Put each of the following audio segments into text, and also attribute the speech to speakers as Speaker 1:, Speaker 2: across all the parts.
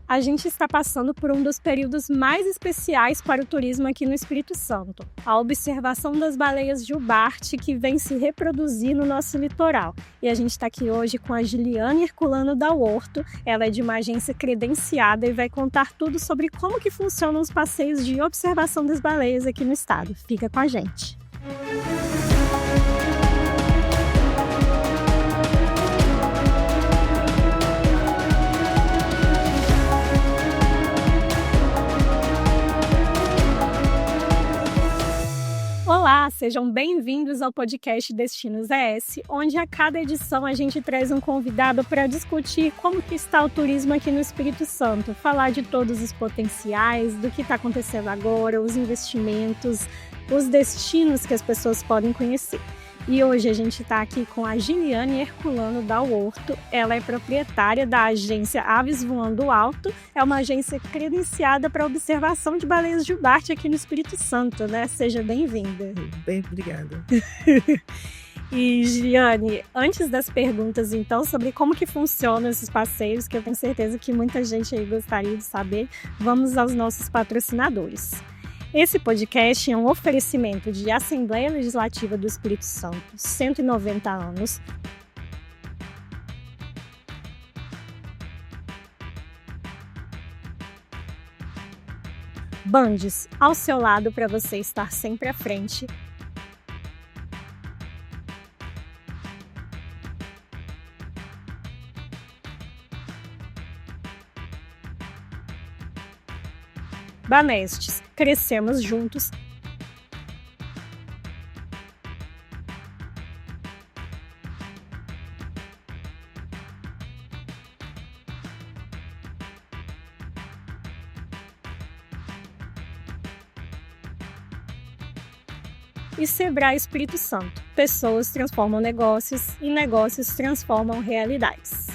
Speaker 1: A gente está passando por um dos períodos mais especiais para o turismo aqui no Espírito Santo, a observação das baleias jubarte que vem se reproduzir no nosso litoral. E a gente está aqui hoje com a Giliane Herculano Dal Horto. Ela é de uma agência credenciada e vai contar tudo sobre como que funcionam os passeios de observação das baleias aqui no estado. Fica com a gente! Olá, sejam bem-vindos ao podcast Destinos ES, onde a cada edição a gente traz um convidado para discutir como que está o turismo aqui no Espírito Santo, falar de todos os potenciais, do que está acontecendo agora, os investimentos, os destinos que as pessoas podem conhecer. E hoje a gente está aqui com a Giliane Herculano Dal Horto. Ela é proprietária da agência Aves Voando Alto. É uma agência credenciada para observação de baleias jubarte aqui no Espírito Santo, né? Seja bem-vinda.
Speaker 2: Bem, obrigada.
Speaker 1: E, Giliane, antes das perguntas, então, sobre como que funcionam esses passeios, que eu tenho certeza que muita gente aí gostaria de saber, vamos aos nossos patrocinadores. Esse podcast é um oferecimento de Assembleia Legislativa do Espírito Santo, 190 anos. Bandes, ao seu lado para você estar sempre à frente. Banestes, crescemos juntos. E Sebrae Espírito Santo, pessoas transformam negócios e negócios transformam realidades.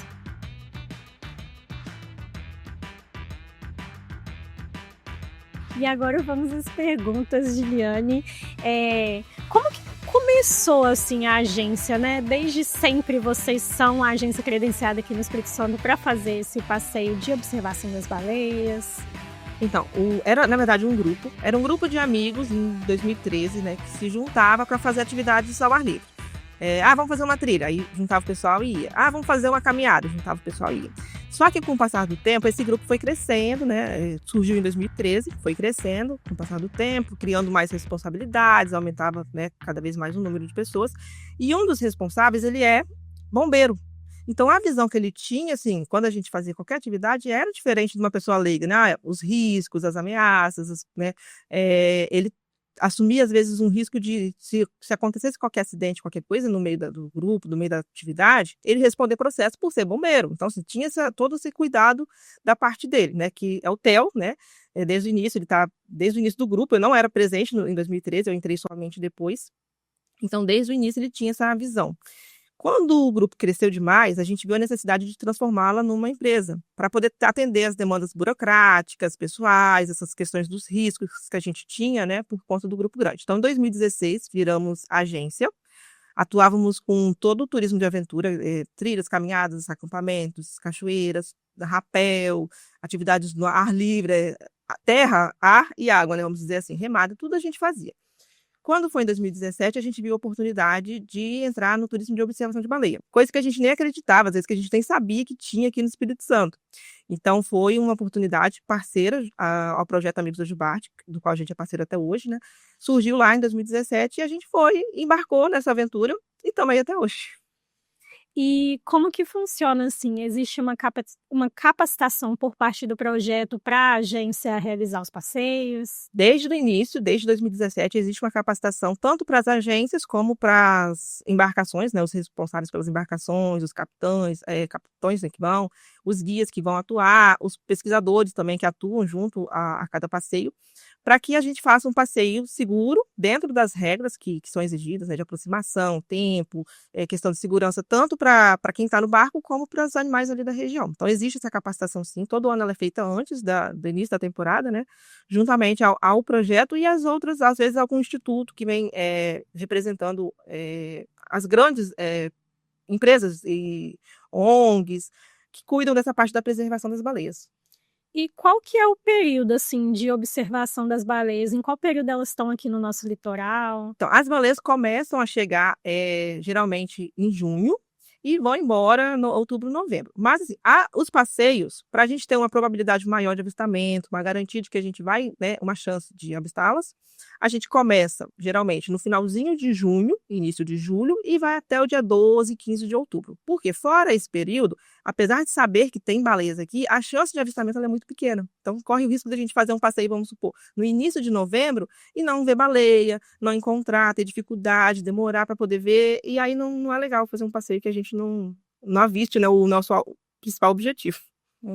Speaker 1: E agora vamos às perguntas, Giliane. Como que começou assim a agência, né? Desde sempre vocês são a agência credenciada aqui no Espírito Santo para fazer esse passeio de observação das baleias?
Speaker 2: Então, era na verdade era um grupo de amigos em 2013, né, que se juntava para fazer atividades ao ar livre. Vamos fazer uma trilha, aí juntava o pessoal e ia. Vamos fazer uma caminhada, juntava o pessoal e ia. Só que com o passar do tempo, esse grupo foi crescendo, né? Surgiu em 2013, foi crescendo com o passar do tempo, criando mais responsabilidades, aumentava, né, cada vez mais o número de pessoas. E um dos responsáveis, ele é bombeiro. Então, a visão que ele tinha, assim, quando a gente fazia qualquer atividade, era diferente de uma pessoa leiga, né? Os riscos, as ameaças, né? Ele assumia, às vezes, um risco de, se acontecesse qualquer acidente, qualquer coisa no meio do grupo, no meio da atividade, ele responder processo por ser bombeiro. Então, assim, tinha todo esse cuidado da parte dele, né? Que é o Theo, né? Desde o início, ele está desde o início do grupo. Eu não era presente em 2013, eu entrei somente depois. Então, desde o início, ele tinha essa visão. Quando o grupo cresceu demais, a gente viu a necessidade de transformá-la numa empresa, para poder atender as demandas burocráticas, pessoais, essas questões dos riscos que a gente tinha, né, por conta do grupo grande. Então, em 2016, viramos agência, atuávamos com todo o turismo de aventura, trilhas, caminhadas, acampamentos, cachoeiras, rapel, atividades no ar livre, terra, ar e água, né, vamos dizer assim, remada, tudo a gente fazia. Quando foi em 2017, a gente viu a oportunidade de entrar no turismo de observação de baleia, coisa que a gente nem acreditava, às vezes que a gente nem sabia que tinha aqui no Espírito Santo. Então, foi uma oportunidade parceira ao projeto Amigos da Jubarte, do qual a gente é parceiro até hoje, né? Surgiu lá em 2017 e a gente embarcou nessa aventura e estamos aí até hoje.
Speaker 1: E como que funciona assim? Existe uma capacitação por parte do projeto para a agência realizar os passeios?
Speaker 2: Desde o início, desde 2017, existe uma capacitação tanto para as agências como para as embarcações, né, os responsáveis pelas embarcações, os capitães, né, que vão, os guias que vão atuar, os pesquisadores também que atuam junto a cada passeio, para que a gente faça um passeio seguro, dentro das regras que são exigidas, né, de aproximação, tempo, questão de segurança, tanto para quem está no barco, como para os animais ali da região. Então, existe essa capacitação, sim. Todo ano ela é feita antes do início da temporada, né, juntamente ao projeto e as outras, às vezes, algum instituto que vem representando as grandes empresas e ONGs que cuidam dessa parte da preservação das baleias.
Speaker 1: E qual que é o período, assim, de observação das baleias? Em qual período elas estão aqui no nosso litoral?
Speaker 2: Então, as baleias começam a chegar geralmente em junho e vão embora no outubro, novembro. Mas assim, os passeios, para a gente ter uma probabilidade maior de avistamento, uma garantia de que a gente vai, né, uma chance de avistá-las, a gente começa geralmente no finalzinho de junho, início de julho, e vai até o dia 12, 15 de outubro. Porque fora esse período, apesar de saber que tem baleias aqui, a chance de avistamento ela é muito pequena. Então, corre o risco de a gente fazer um passeio, vamos supor, no início de novembro e não ver baleia, não encontrar, ter dificuldade, demorar para poder ver, e aí não é legal fazer um passeio que a gente não aviste, né, o nosso principal objetivo.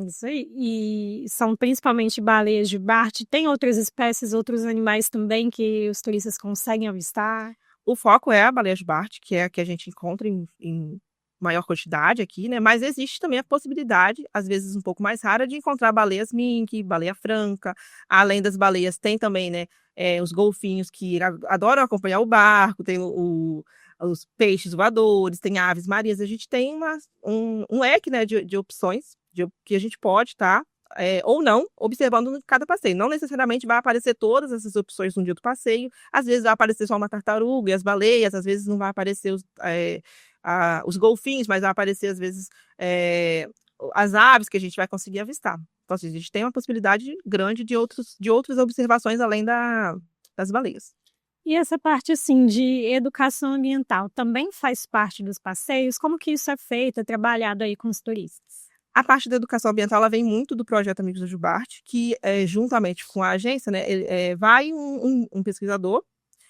Speaker 1: Isso aí. E são principalmente baleias de Bart. Tem outras espécies, outros animais também que os turistas conseguem avistar?
Speaker 2: O foco é a baleia de Bart, que é a que a gente encontra em maior quantidade aqui, né? Mas existe também a possibilidade, às vezes um pouco mais rara, de encontrar baleias mink, baleia franca. Além das baleias, tem também, né, os golfinhos que adoram acompanhar o barco, tem os peixes voadores, tem aves marinhas. A gente tem um leque, né, de opções que a gente pode estar ou não, observando cada passeio. Não necessariamente vai aparecer todas essas opções no dia do passeio. Às vezes vai aparecer só uma tartaruga e as baleias, às vezes não vai aparecer os golfinhos, mas vai aparecer, às vezes, as aves que a gente vai conseguir avistar. Então, assim, a gente tem uma possibilidade grande de outras observações além das baleias.
Speaker 1: E essa parte, assim, de educação ambiental também faz parte dos passeios? Como que isso é feito, é trabalhado aí com os turistas?
Speaker 2: A parte da educação ambiental ela vem muito do projeto Amigos da Jubarte, que juntamente com a agência, né, vai um pesquisador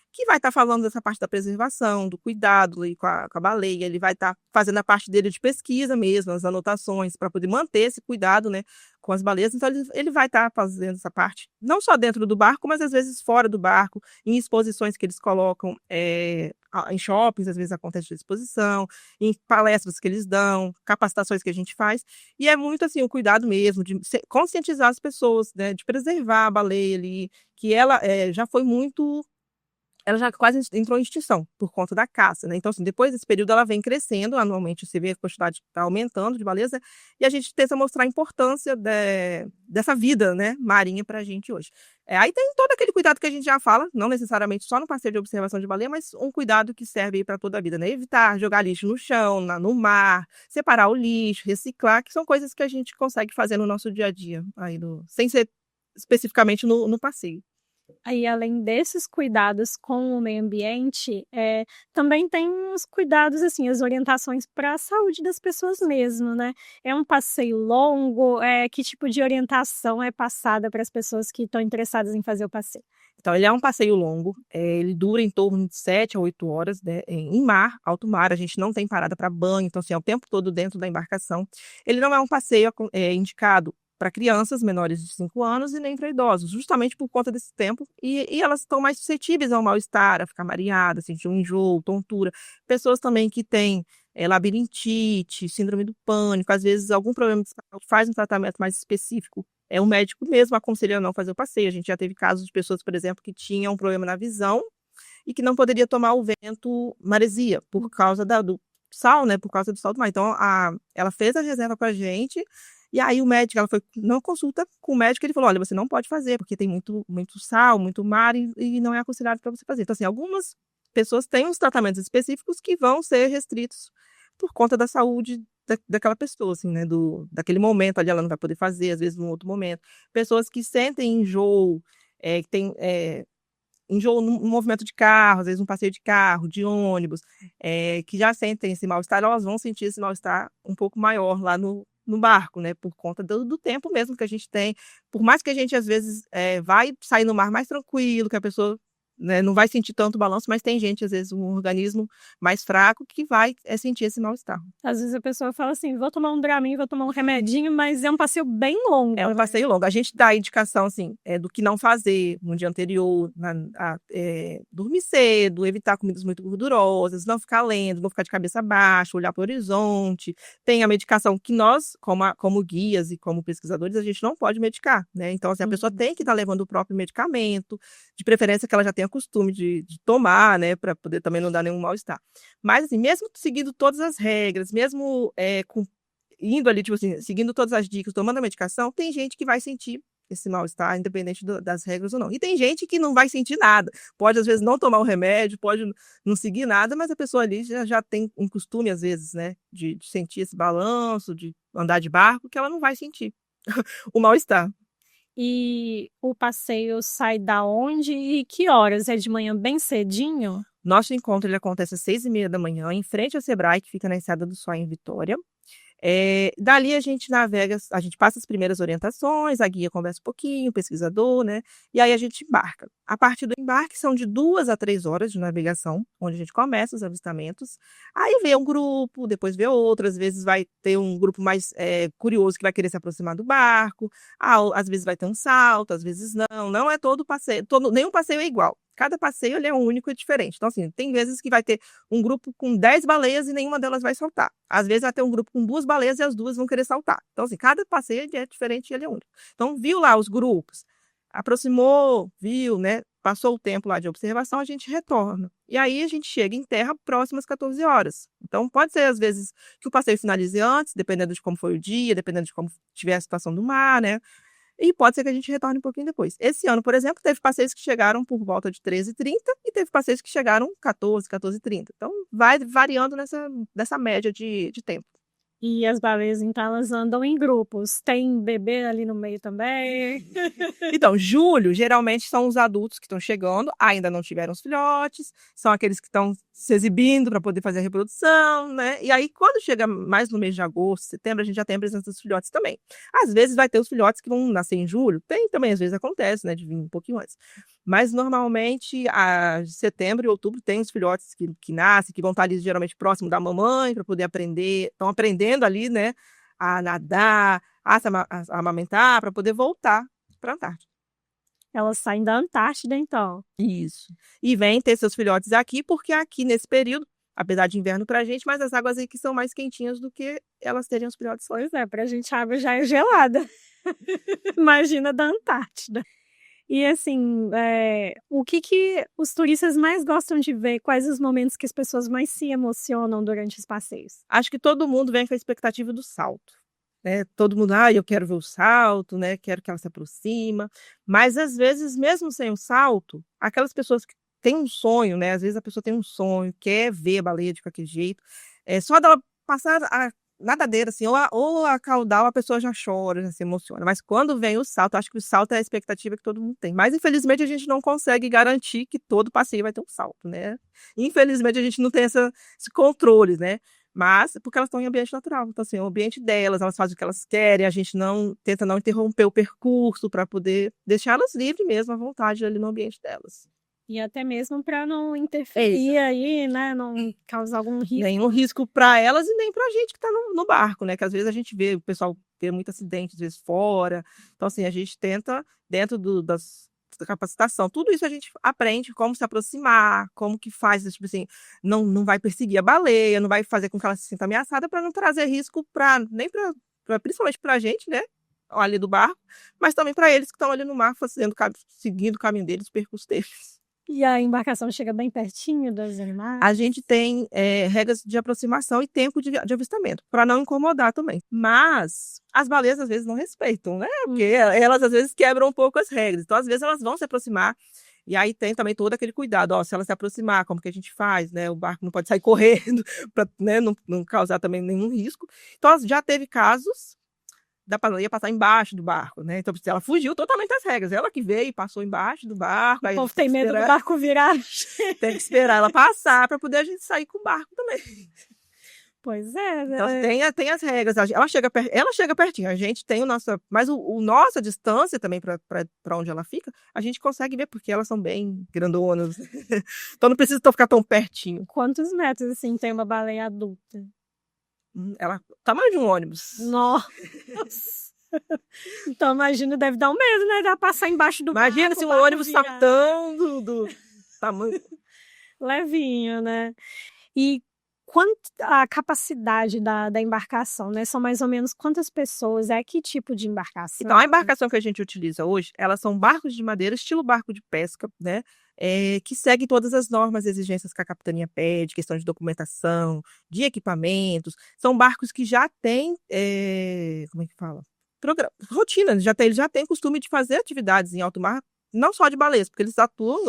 Speaker 2: que vai estar falando dessa parte da preservação, do cuidado ali com a baleia, ele vai estar fazendo a parte dele de pesquisa mesmo, as anotações, para poder manter esse cuidado, né, com as baleias. Então, ele vai estar fazendo essa parte, não só dentro do barco, mas às vezes fora do barco, em exposições que eles colocam em shoppings, às vezes acontece de exposição, em palestras que eles dão, capacitações que a gente faz, e é muito assim, o cuidado mesmo, de conscientizar as pessoas, né, de preservar a baleia ali, que ela já foi muito. Ela já quase entrou em extinção por conta da caça, né? Então, assim, depois desse período ela vem crescendo anualmente, você vê a quantidade está aumentando de baleias, né? E a gente tenta mostrar a importância dessa vida, né, marinha para a gente hoje. Aí tem todo aquele cuidado que a gente já fala, não necessariamente só no passeio de observação de baleia, mas um cuidado que serve para toda a vida, né? Evitar jogar lixo no chão, no mar, separar o lixo, reciclar, que são coisas que a gente consegue fazer no nosso dia a dia, sem ser especificamente no passeio.
Speaker 1: Aí, além desses cuidados com o meio ambiente, também tem os cuidados, assim, as orientações para a saúde das pessoas mesmo, né? É um passeio longo? Que tipo de orientação é passada para as pessoas que estão interessadas em fazer o passeio?
Speaker 2: Então, ele é um passeio longo, ele dura em torno de 7 a 8 horas, né, em mar, alto mar, a gente não tem parada para banho, então, assim, é o tempo todo dentro da embarcação. Ele não é um passeio indicado para crianças menores de 5 anos e nem para idosos, justamente por conta desse tempo, e elas estão mais suscetíveis ao mal-estar, a ficar mareadas, sentir um enjoo, tontura. Pessoas também que têm labirintite, síndrome do pânico, às vezes algum problema de saúde, faz um tratamento mais específico. O médico mesmo aconselha a não fazer o passeio. A gente já teve casos de pessoas, por exemplo, que tinham um problema na visão e que não poderia tomar o vento maresia por causa do sal, né? Por causa do sal do mar. Então, ela fez a reserva com a gente e aí o médico, ela foi numa consulta com o médico, ele falou, olha, você não pode fazer porque tem muito, muito sal, muito mar e não é aconselhado para você fazer. Então, assim, algumas pessoas têm uns tratamentos específicos que vão ser restritos por conta da saúde daquela pessoa, assim, né, daquele momento ali ela não vai poder fazer, às vezes num outro momento. Pessoas que sentem enjoo, que tem enjoo no movimento de carro, às vezes um passeio de carro, de ônibus, que já sentem esse mal-estar, elas vão sentir esse mal-estar um pouco maior lá no barco, né, por conta do tempo mesmo que a gente tem. Por mais que a gente, às vezes, vai sair no mar mais tranquilo, que a pessoa, né, não vai sentir tanto balanço, mas tem gente, às vezes, um organismo mais fraco que vai sentir esse mal-estar.
Speaker 1: Às vezes a pessoa fala assim, vou tomar um Dramin, vou tomar um remedinho, mas é um passeio bem longo.
Speaker 2: É um passeio longo. A gente dá a indicação, assim, do que não fazer no dia anterior, dormir cedo, evitar comidas muito gordurosas, não ficar lendo, não ficar de cabeça baixa, olhar para o horizonte. Tem a medicação que nós, como guias e como pesquisadores, a gente não pode medicar, né? Então, assim, a pessoa tem que estar levando o próprio medicamento, de preferência que ela já tenha costume de tomar, né, para poder também não dar nenhum mal-estar. Mas, assim, mesmo seguindo todas as regras, mesmo indo ali, tipo assim, seguindo todas as dicas, tomando a medicação, tem gente que vai sentir esse mal-estar, independente das regras ou não. E tem gente que não vai sentir nada. Pode, às vezes, não tomar o remédio, pode não seguir nada, mas a pessoa ali já tem um costume, às vezes, né, de sentir esse balanço, de andar de barco, que ela não vai sentir o mal-estar.
Speaker 1: E o passeio sai da onde e que horas? É de manhã bem cedinho?
Speaker 2: Nosso encontro ele acontece às 6h30 da manhã, em frente ao Sebrae, que fica na Estrada do Sol, em Vitória. Dali a gente navega, a gente passa as primeiras orientações, a guia conversa um pouquinho, o pesquisador, né? E aí a gente embarca. A partir do embarque são de 2 a 3 horas de navegação, onde a gente começa os avistamentos. Aí vê um grupo, depois vê outro, às vezes vai ter um grupo mais curioso que vai querer se aproximar do barco, às vezes vai ter um salto, às vezes não. Não é todo passeio, nenhum passeio é igual. Cada passeio ele é único e diferente. Então, assim, tem vezes que vai ter um grupo com 10 baleias e nenhuma delas vai saltar. Às vezes vai ter um grupo com 2 baleias e as 2 vão querer saltar. Então, assim, cada passeio é diferente e ele é único. Então, viu lá os grupos, aproximou, viu, né? Passou o tempo lá de observação, a gente retorna. E aí a gente chega em terra próximas às 14 horas. Então, pode ser, às vezes, que o passeio finalize antes, dependendo de como foi o dia, dependendo de como tiver a situação do mar, né? E pode ser que a gente retorne um pouquinho depois. Esse ano, por exemplo, teve passeios que chegaram por volta de 13h30 e teve passeios que chegaram 14h30. Então, vai variando nessa média de tempo.
Speaker 1: E as baleias, então, elas andam em grupos. Tem bebê ali no meio também.
Speaker 2: Então, julho, geralmente são os adultos que estão chegando, ainda não tiveram os filhotes, são aqueles que estão se exibindo para poder fazer a reprodução, né? E aí, quando chega mais no mês de agosto, setembro, a gente já tem a presença dos filhotes também. Às vezes vai ter os filhotes que vão nascer em julho, tem também, às vezes acontece, né, de vir um pouquinho antes. Mas, normalmente, a setembro e outubro tem os filhotes que nascem, que vão estar ali geralmente próximo da mamãe para poder aprender, estão aprendendo ali, né, a nadar, a amamentar, para poder voltar para a Antártida.
Speaker 1: Elas saem da Antártida, então.
Speaker 2: Isso. E vêm ter seus filhotes aqui, porque aqui nesse período, apesar de inverno pra gente, mas as águas aqui são mais quentinhas do que elas teriam os filhotes lá.
Speaker 1: Pois é, pra gente a água já é gelada. Imagina da Antártida. E assim, o que os turistas mais gostam de ver? Quais os momentos que as pessoas mais se emocionam durante os passeios?
Speaker 2: Acho que todo mundo vem com a expectativa do salto, né? Todo mundo, eu quero ver o salto, né? Quero que ela se aproxima. Mas às vezes, mesmo sem o salto, aquelas pessoas que têm um sonho, né? Às vezes a pessoa tem um sonho, quer ver a baleia de qualquer jeito. Só dela passar a nadadeira, assim, ou a caudal, a pessoa já chora, já se emociona. Mas quando vem o salto, acho que o salto é a expectativa que todo mundo tem. Mas, infelizmente, a gente não consegue garantir que todo passeio vai ter um salto, né? Infelizmente, a gente não tem esse controle, né? Mas, porque elas estão em ambiente natural. Então, assim, é o ambiente delas, elas fazem o que elas querem, a gente tenta não interromper o percurso para poder deixá-las livres mesmo, à vontade, ali no ambiente delas.
Speaker 1: E até mesmo para não interferir aí, né? Não causar algum risco.
Speaker 2: Nenhum risco para elas e nem para a gente que está no barco, né? Que às vezes a gente vê o pessoal ter muito acidente, às vezes fora. Então, assim, a gente tenta, dentro da capacitação, tudo isso a gente aprende como se aproximar, como que faz, tipo assim, não vai perseguir a baleia, não vai fazer com que ela se sinta ameaçada para não trazer risco principalmente para a gente, né? Ali do barco, mas também para eles que estão ali no mar, seguindo o caminho deles, o percurso deles.
Speaker 1: E a embarcação chega bem pertinho dos animais?
Speaker 2: A gente tem regras de aproximação e tempo de avistamento, para não incomodar também. Mas as baleias, às vezes, não respeitam, né? Porque elas, às vezes, quebram um pouco as regras. Então, às vezes, elas vão se aproximar. E aí tem também todo aquele cuidado. Se ela se aproximar, como que a gente faz, né? O barco não pode sair correndo, para, né, não causar também nenhum risco. Então, já teve casos da baleia passar embaixo do barco, né? Então, ela fugiu totalmente das regras. Ela que veio e passou embaixo do barco.
Speaker 1: O povo tem medo do barco virar.
Speaker 2: Tem que esperar ela passar para poder a gente sair com o barco também.
Speaker 1: Pois é.
Speaker 2: Então, tem as regras. Ela chega pertinho. A gente tem mas nossa distância também para onde ela fica, a gente consegue ver, porque elas são bem grandonas. Então, não precisa ficar tão pertinho.
Speaker 1: Quantos metros, assim, tem uma baleia adulta?
Speaker 2: Tamanho de um ônibus.
Speaker 1: Nossa! Então, imagina, deve dar um medo, né? Dá passar embaixo do barco.
Speaker 2: Imagina se um ônibus saltando do tamanho.
Speaker 1: Levinho, né? E a capacidade da embarcação, né? São mais ou menos quantas pessoas? Que tipo de embarcação?
Speaker 2: Então, a embarcação que a gente utiliza hoje, elas são barcos de madeira, estilo barco de pesca, né? que segue todas as normas e exigências que a capitania pede, questão de documentação, de equipamentos. São barcos que já têm, como é que fala? Rotina, eles já têm costume de fazer atividades em alto mar, não só de baleias, porque eles atuam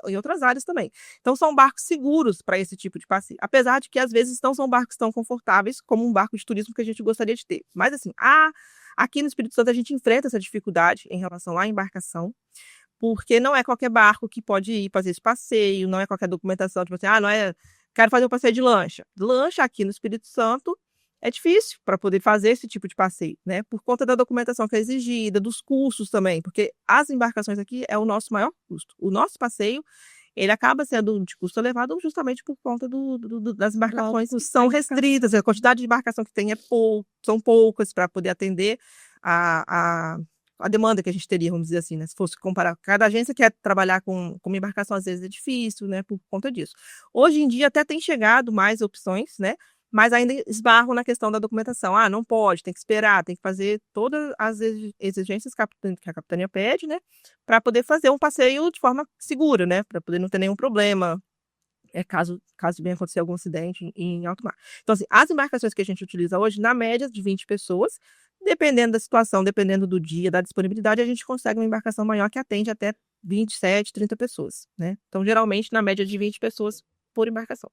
Speaker 2: em outras áreas também. Então, são barcos seguros para esse tipo de passeio. Apesar de que, às vezes, não são barcos tão confortáveis como um barco de turismo que a gente gostaria de ter. Mas, assim, aqui no Espírito Santo, a gente enfrenta essa dificuldade em relação à embarcação, porque não é qualquer barco que pode ir fazer esse passeio, não é qualquer documentação, tipo assim, não é, quero fazer um passeio de lancha. Lancha aqui no Espírito Santo é difícil para poder fazer esse tipo de passeio, né? Por conta da documentação que é exigida, dos custos também, porque as embarcações aqui é o nosso maior custo. O nosso passeio, ele acaba sendo de custo elevado justamente por conta das embarcações que são restritas, a quantidade de embarcação que tem são poucas para poder atender a demanda que a gente teria, vamos dizer assim, né? Se fosse comparar, cada agência quer trabalhar com uma embarcação, às vezes é difícil, né? Por conta disso. Hoje em dia até tem chegado mais opções, né? Mas ainda esbarram na questão da documentação. Não pode, tem que esperar, tem que fazer todas as exigências que a capitania pede, né? Para poder fazer um passeio de forma segura, né? Para poder não ter nenhum problema, caso venha acontecer algum acidente em alto mar. Então, assim, as embarcações que a gente utiliza hoje, na média de 20 pessoas, dependendo da situação, dependendo do dia, da disponibilidade, a gente consegue uma embarcação maior que atende até 27, 30 pessoas, né? Então, geralmente, na média de 20 pessoas por embarcação.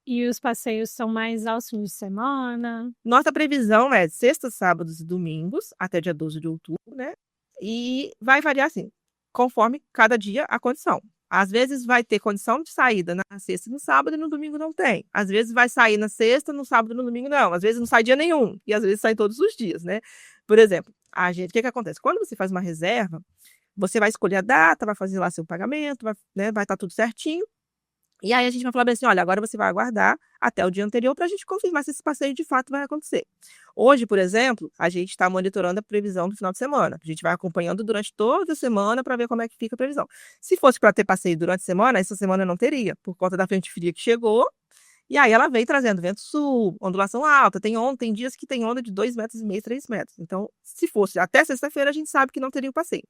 Speaker 1: E os passeios são mais aos fins de semana?
Speaker 2: Nossa previsão é sextas, sábados e domingos, até dia 12 de outubro, né? E vai variar assim, conforme cada dia a condição. Às vezes vai ter condição de saída na sexta e no sábado e no domingo não tem. Às vezes vai sair na sexta, no sábado e no domingo não. Às vezes não sai dia nenhum. E às vezes sai todos os dias, né? Por exemplo, o que acontece? Quando você faz uma reserva, você vai escolher a data, vai fazer lá seu pagamento, vai estar tudo certinho. E aí a gente vai falar bem assim, olha, agora você vai aguardar até o dia anterior para a gente confirmar se esse passeio de fato vai acontecer. Hoje, por exemplo, a gente está monitorando a previsão do final de semana. A gente vai acompanhando durante toda a semana para ver como é que fica a previsão. Se fosse para ter passeio durante a semana, essa semana não teria, por conta da frente fria que chegou. E aí ela vem trazendo vento sul, ondulação alta. Tem dias que tem onda de 2,5 metros, 3 metros. Então, se fosse até sexta-feira, a gente sabe que não teria o passeio.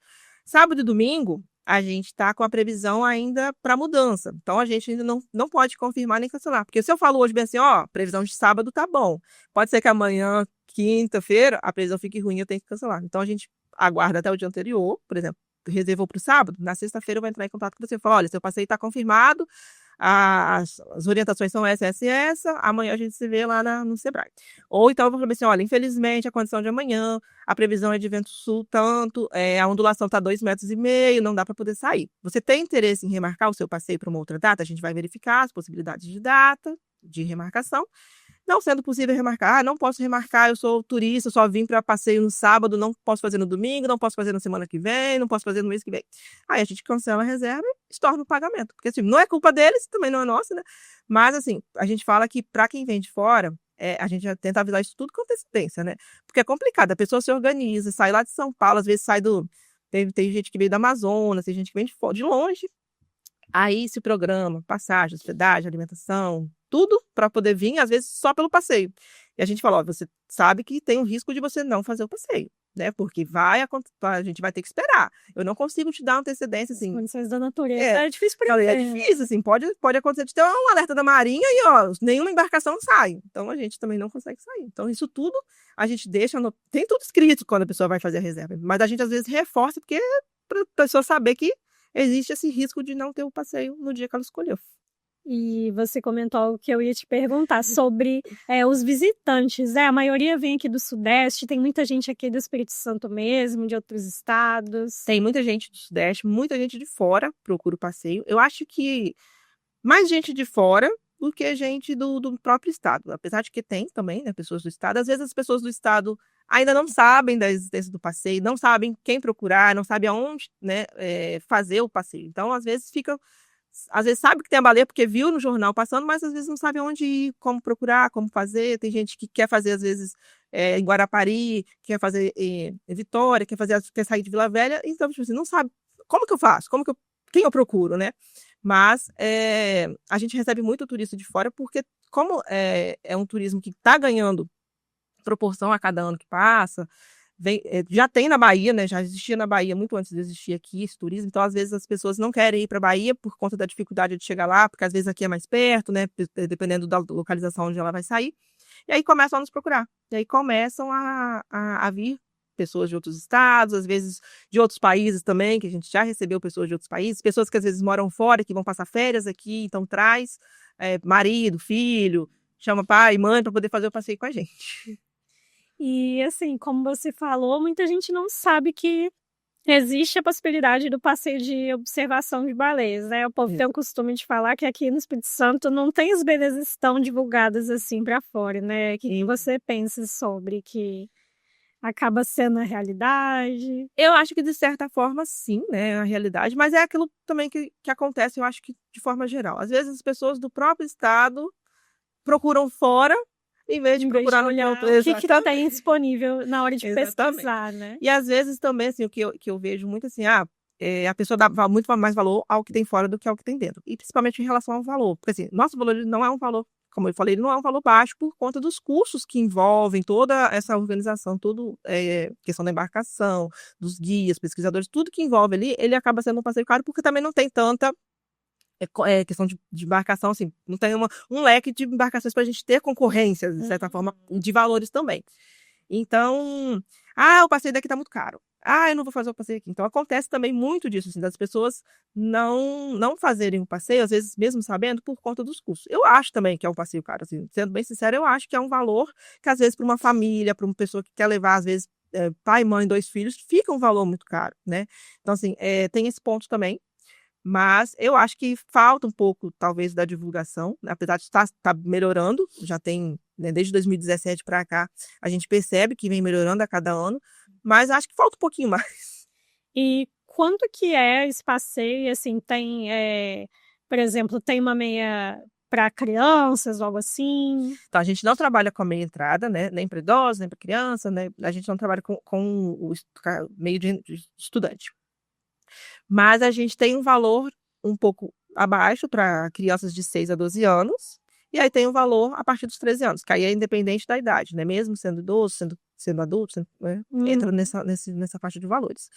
Speaker 2: Sábado e domingo, a gente está com a previsão ainda para mudança. Então, a gente ainda não pode confirmar nem cancelar. Porque se eu falo hoje bem assim, previsão de sábado tá bom. Pode ser que amanhã, quinta-feira, a previsão fique ruim e eu tenho que cancelar. Então, a gente aguarda até o dia anterior, por exemplo, reservou para o sábado, na sexta-feira eu vou entrar em contato com você e falar, olha, seu passeio está confirmado, as orientações são essa, amanhã a gente se vê lá no Sebrae. Ou então eu vou falar assim, olha, infelizmente a condição de amanhã, a previsão é de vento sul tanto, a ondulação está 2,5 metros, não dá para poder sair. Você tem interesse em remarcar o seu passeio para uma outra data? A gente vai verificar as possibilidades de data, de remarcação. Não sendo possível remarcar, não posso remarcar, eu sou turista, só vim para passeio no sábado, não posso fazer no domingo, não posso fazer na semana que vem, não posso fazer no mês que vem. Aí a gente cancela a reserva e estorna o pagamento. Porque assim, não é culpa deles, também não é nossa, né? Mas assim, a gente fala que para quem vem de fora, a gente já tenta avisar isso tudo com antecedência, né? Porque é complicado, a pessoa se organiza, sai lá de São Paulo, às vezes sai tem gente que veio do Amazonas, tem gente que vem de longe, aí se programa, passagem, hospedagem, alimentação, tudo para poder vir, às vezes só pelo passeio. E a gente fala, você sabe que tem o risco de você não fazer o passeio, né? Porque a gente vai ter que esperar. Eu não consigo te dar antecedência, assim.
Speaker 1: As condições da natureza é difícil para
Speaker 2: É difícil, assim, pode acontecer de ter um alerta da Marinha e, nenhuma embarcação sai. Então, a gente também não consegue sair. Então, isso tudo a gente deixa, tem tudo escrito quando a pessoa vai fazer a reserva. Mas a gente, às vezes, reforça, porque para a pessoa saber que existe esse risco de não ter o passeio no dia que ela escolheu.
Speaker 1: E você comentou algo que eu ia te perguntar sobre os visitantes. A maioria vem aqui do Sudeste, tem muita gente aqui do Espírito Santo mesmo, de outros estados.
Speaker 2: Tem muita gente do Sudeste, muita gente de fora procura o passeio. Eu acho que mais gente de fora do que gente do próprio estado. Apesar de que tem também, né, pessoas do estado. Às vezes as pessoas do estado ainda não sabem da existência do passeio, não sabem quem procurar, não sabem aonde, né, fazer o passeio. Então, às vezes sabe que tem a baleia porque viu no jornal passando, mas às vezes não sabe onde ir, como procurar, como fazer. Tem gente que quer fazer, às vezes, em Guarapari, quer fazer em Vitória, quer sair de Vila Velha, então, tipo assim, não sabe como que eu faço, quem eu procuro, né? Mas a gente recebe muito turista de fora porque, como é um turismo que está ganhando proporção a cada ano que passa, já tem na Bahia, né? Já existia na Bahia muito antes de existir aqui esse turismo. Então, às vezes, as pessoas não querem ir para a Bahia por conta da dificuldade de chegar lá, porque às vezes aqui é mais perto, né? Dependendo da localização onde ela vai sair. E aí começam a nos procurar. E aí começam a vir pessoas de outros estados, às vezes de outros países também, que a gente já recebeu pessoas de outros países, pessoas que às vezes moram fora, que vão passar férias aqui, então traz marido, filho, chama pai, mãe para poder fazer o passeio com a gente.
Speaker 1: E assim, como você falou, muita gente não sabe que existe a possibilidade do passeio de observação de baleias, né? O povo tem o costume de falar que aqui no Espírito Santo não tem as belezas tão divulgadas assim para fora, né? O que você pensa sobre que acaba sendo a realidade?
Speaker 2: Eu acho que de certa forma sim, né, é a realidade, mas é aquilo também que acontece, eu acho que de forma geral. Às vezes as pessoas do próprio estado procuram fora em vez de procurar
Speaker 1: olhar
Speaker 2: no
Speaker 1: o que tem disponível na hora de pesquisar, né?
Speaker 2: E às vezes também, assim, o que eu vejo muito assim, a pessoa dá muito mais valor ao que tem fora do que ao que tem dentro. E principalmente em relação ao valor. Porque assim, nosso valor ele não é um valor, como eu falei, ele não é um valor baixo por conta dos custos que envolvem toda essa organização, tudo, questão da embarcação, dos guias, pesquisadores, tudo que envolve ali, ele acaba sendo um passeio caro porque também não tem tanta questão de embarcação, assim, não tem um leque de embarcações para a gente ter concorrência, de certa forma, de valores também. Então, o passeio daqui está muito caro. Eu não vou fazer o passeio aqui. Então, acontece também muito disso, assim, das pessoas não fazerem o passeio, às vezes mesmo sabendo, por conta dos custos. Eu acho também que é um passeio caro, assim, sendo bem sincero, eu acho que é um valor que, às vezes, para uma família, para uma pessoa que quer levar, às vezes, pai, mãe, 2 filhos, fica um valor muito caro, né? Então, assim, tem esse ponto também. Mas eu acho que falta um pouco, talvez, da divulgação, apesar de estar melhorando, já tem, né, desde 2017 para cá, a gente percebe que vem melhorando a cada ano, mas acho que falta um pouquinho mais.
Speaker 1: E quanto que é esse passeio, assim, tem, por exemplo, tem uma meia para crianças ou algo assim?
Speaker 2: Então, a gente não trabalha com a meia entrada, né, nem para idosos, nem para criança, né, a gente não trabalha com o meio de estudante. Mas a gente tem um valor um pouco abaixo para crianças de 6 a 12 anos, e aí tem um valor a partir dos 13 anos, que aí é independente da idade, né? Mesmo sendo idoso, sendo adulto, né? Entra nessa faixa de valores.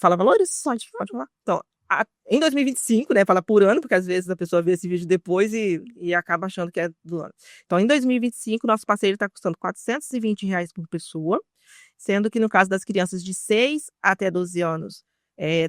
Speaker 2: Fala valores? Pode falar. Então, em 2025, né? Fala por ano, porque às vezes a pessoa vê esse vídeo depois e acaba achando que é do ano. Então, em 2025, nosso passeio está custando R$ 420 por pessoa, sendo que no caso das crianças de 6 até 12 anos,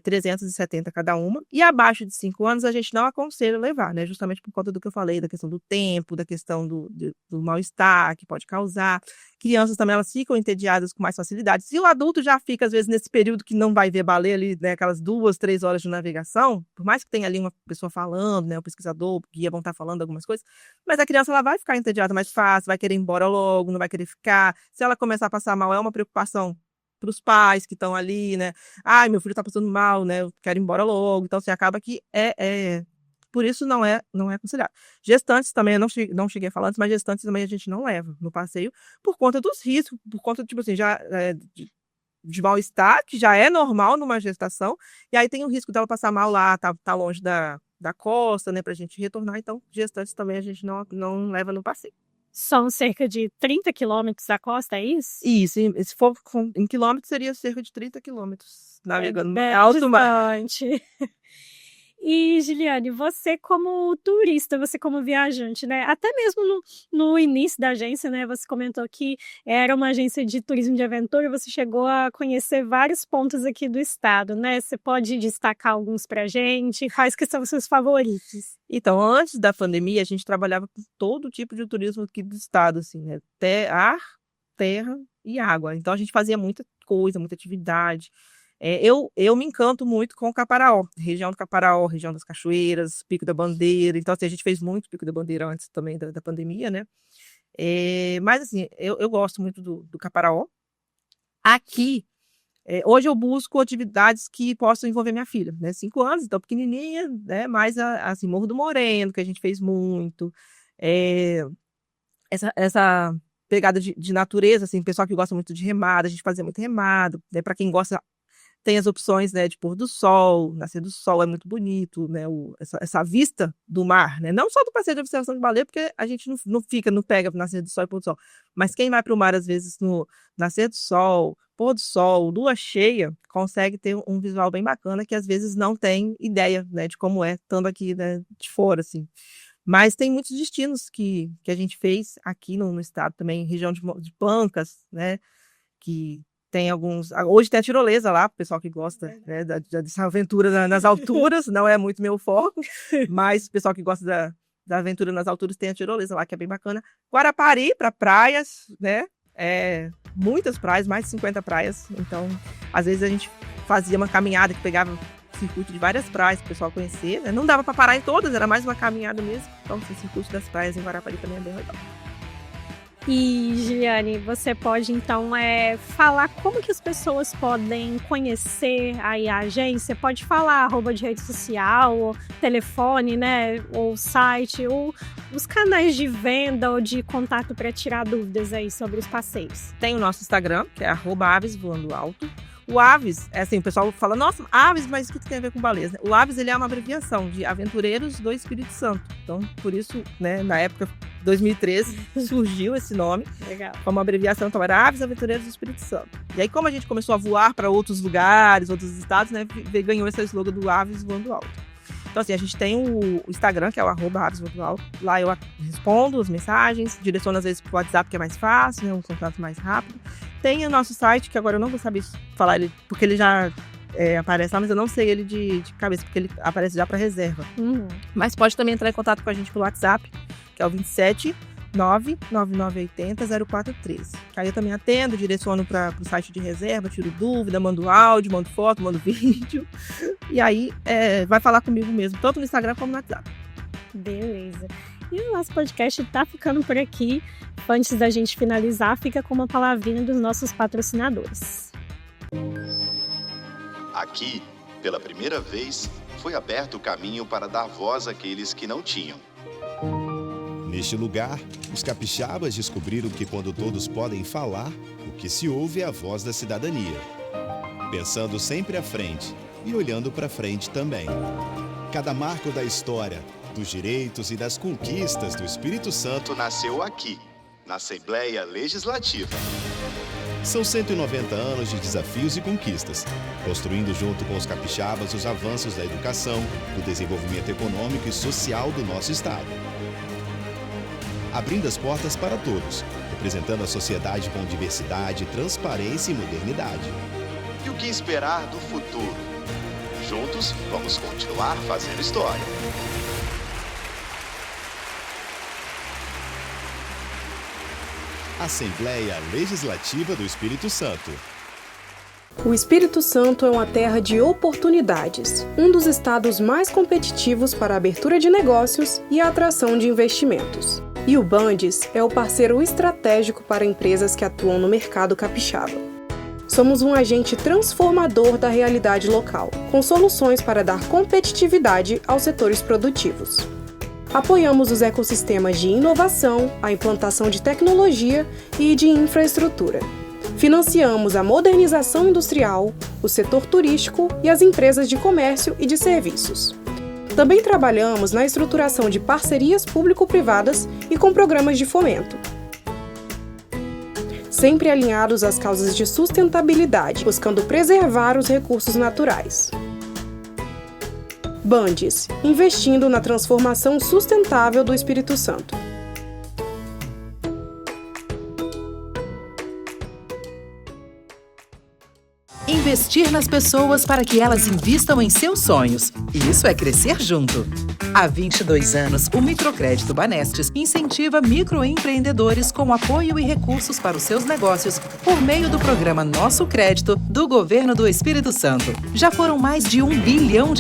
Speaker 2: 370 cada uma, e abaixo de 5 anos a gente não aconselha levar, né, justamente por conta do que eu falei, da questão do tempo, da questão do mal-estar que pode causar. Crianças também, elas ficam entediadas com mais facilidade. Se o adulto já fica, às vezes, nesse período que não vai ver baleia ali, né, aquelas 2, 3 horas de navegação, por mais que tenha ali uma pessoa falando, né, o pesquisador, o guia vão estar falando algumas coisas, mas a criança ela vai ficar entediada mais fácil, vai querer ir embora logo, não vai querer ficar. Se ela começar a passar mal, é uma preocupação para os pais que estão ali, né? Meu filho está passando mal, né? Eu quero ir embora logo. Então, assim, acaba que por isso não é aconselhado. Gestantes também, eu não cheguei a falar antes, mas gestantes também a gente não leva no passeio por conta dos riscos, por conta, tipo assim, já de mal-estar, que já é normal numa gestação, e aí tem o risco dela passar mal lá, tá longe da costa, né, pra gente retornar. Então, gestantes também a gente não leva no passeio.
Speaker 1: São cerca de 30 quilômetros da costa, é isso?
Speaker 2: Isso, se for em quilômetros, seria cerca de 30 quilômetros navegando
Speaker 1: alto mar. E, Giliane, você como turista, você como viajante, né? Até mesmo no início da agência, né? Você comentou que era uma agência de turismo de aventura, você chegou a conhecer vários pontos aqui do estado, né? Você pode destacar alguns pra gente? Quais que são os seus favoritos?
Speaker 2: Então, antes da pandemia, a gente trabalhava com todo tipo de turismo aqui do estado, assim, né? Ar, terra e água. Então, a gente fazia muita coisa, muita atividade. Eu me encanto muito com o Caparaó, região do Caparaó, região das cachoeiras, Pico da Bandeira. Então, assim, a gente fez muito Pico da Bandeira antes também da pandemia, né? Mas, assim, eu gosto muito do Caparaó. Aqui, hoje eu busco atividades que possam envolver minha filha, né? 5 anos, então pequenininha, né? Mais, assim, Morro do Moreno, que a gente fez muito. Essa pegada de natureza, assim, pessoal que gosta muito de remada, a gente fazia muito remado, né? Para quem gosta tem as opções, né, de pôr do sol, nascer do sol é muito bonito, né, essa vista do mar, né, não só do passeio de observação de baleia, porque a gente não pega nascer do sol e pôr do sol, mas quem vai para o mar, às vezes, no nascer do sol, pôr do sol, lua cheia, consegue ter um visual bem bacana, que às vezes não tem ideia, né, de como é, estando aqui, né, de fora, assim. Mas tem muitos destinos que a gente fez aqui no estado também, região de Pancas, né, que tem alguns... Hoje tem a tirolesa lá, pro pessoal que gosta, né, dessa aventura nas alturas, não é muito meu foco, mas o pessoal que gosta da aventura nas alturas tem a tirolesa lá, que é bem bacana. Guarapari, para praias, né, muitas praias, mais de 50 praias, então às vezes a gente fazia uma caminhada que pegava circuito de várias praias para o pessoal conhecer, né? Não dava para parar em todas, era mais uma caminhada mesmo, então esse circuito das praias em Guarapari também é bem legal.
Speaker 1: E, Giane, você pode, então, falar como que as pessoas podem conhecer aí a agência? Pode falar @ de rede social, ou telefone, né, ou site, ou os canais de venda ou de contato para tirar dúvidas aí sobre os passeios.
Speaker 2: Tem o nosso Instagram, que é @avesvoandoalto. O Aves, o pessoal fala, nossa, Aves, mas o que tem a ver com baleias? O Aves, ele é uma abreviação de Aventureiros do Espírito Santo. Então, por isso, né, na época, 2013, surgiu esse nome.
Speaker 1: Legal.
Speaker 2: Como abreviação, então era Aves Aventureiros do Espírito Santo. E aí, como a gente começou a voar para outros lugares, outros estados, né, ganhou esse slogan do Aves Voando Alto. Então, assim, a gente tem o Instagram, que é o @avesvoandoalto. Lá eu respondo as mensagens, direciono às vezes pro WhatsApp, que é mais fácil, né, um contato mais rápido. Tem o nosso site, que agora eu não vou saber falar ele, porque ele já aparece lá, mas eu não sei ele de cabeça, porque ele aparece já para reserva. Mas pode também entrar em contato com a gente pelo WhatsApp, que é o 27 99980 0413. Aí eu também atendo, direciono para o site de reserva, tiro dúvida, mando áudio, mando foto, mando vídeo. E aí vai falar comigo mesmo, tanto no Instagram como no WhatsApp.
Speaker 1: Beleza. E o nosso podcast está ficando por aqui. Antes da gente finalizar, fica com uma palavrinha dos nossos patrocinadores.
Speaker 3: Aqui, pela primeira vez, foi aberto o caminho para dar voz àqueles que não tinham.
Speaker 4: Neste lugar, os capixabas descobriram que quando todos podem falar, o que se ouve é a voz da cidadania. Pensando sempre à frente e olhando para frente também. Cada marco da história, dos direitos e das conquistas do Espírito Santo
Speaker 3: nasceu aqui, na Assembleia Legislativa.
Speaker 4: São 190 anos de desafios e conquistas, construindo junto com os capixabas os avanços da educação, do desenvolvimento econômico e social do nosso estado. Abrindo as portas para todos, representando a sociedade com diversidade, transparência e modernidade.
Speaker 3: E o que esperar do futuro? Juntos, vamos continuar fazendo história.
Speaker 4: Assembleia Legislativa do Espírito Santo.
Speaker 5: O Espírito Santo é uma terra de oportunidades, um dos estados mais competitivos para a abertura de negócios e a atração de investimentos. E o Bandes é o parceiro estratégico para empresas que atuam no mercado capixaba. Somos um agente transformador da realidade local, com soluções para dar competitividade aos setores produtivos. Apoiamos os ecossistemas de inovação, a implantação de tecnologia e de infraestrutura. Financiamos a modernização industrial, o setor turístico e as empresas de comércio e de serviços. Também trabalhamos na estruturação de parcerias público-privadas e com programas de fomento. Sempre alinhados às causas de sustentabilidade, buscando preservar os recursos naturais. Bandes, investindo na transformação sustentável do Espírito Santo.
Speaker 6: Investir nas pessoas para que elas invistam em seus sonhos. Isso é crescer junto. Há 22 anos, o Microcrédito Banestes incentiva microempreendedores com apoio e recursos para os seus negócios por meio do programa Nosso Crédito do Governo do Espírito Santo. Já foram mais de R$1 bilhão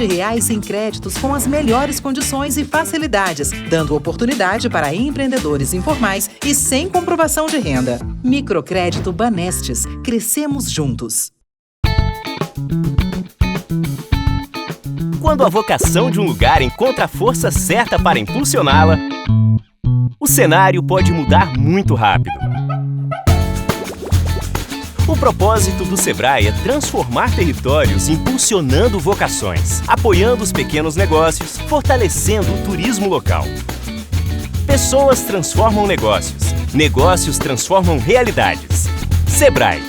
Speaker 6: em créditos com as melhores condições e facilidades, dando oportunidade para empreendedores informais e sem comprovação de renda. Microcrédito Banestes. Crescemos juntos.
Speaker 7: Quando a vocação de um lugar encontra a força certa para impulsioná-la, o cenário pode mudar muito rápido. O propósito do Sebrae é transformar territórios impulsionando vocações, apoiando os pequenos negócios, fortalecendo o turismo local. Pessoas transformam negócios, negócios transformam realidades. Sebrae.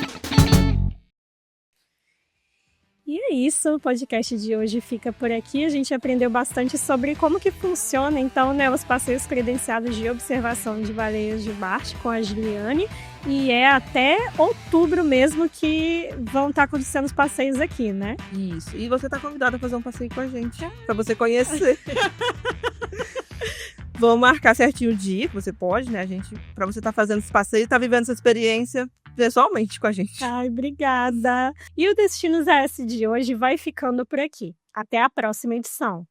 Speaker 1: E é isso, o podcast de hoje fica por aqui. A gente aprendeu bastante sobre como que funciona, então, né, os passeios credenciados de observação de baleias de Barth com a Juliane. E é até outubro mesmo que vão estar acontecendo os passeios aqui, né?
Speaker 2: Isso. E você tá convidado a fazer um passeio com a gente, pra você conhecer. Vamos marcar certinho o dia que você pode, né, pra você estar fazendo esse passeio e tá vivendo essa experiência pessoalmente com a gente.
Speaker 1: Ai, obrigada! E o Destinos ES de hoje vai ficando por aqui. Até a próxima edição.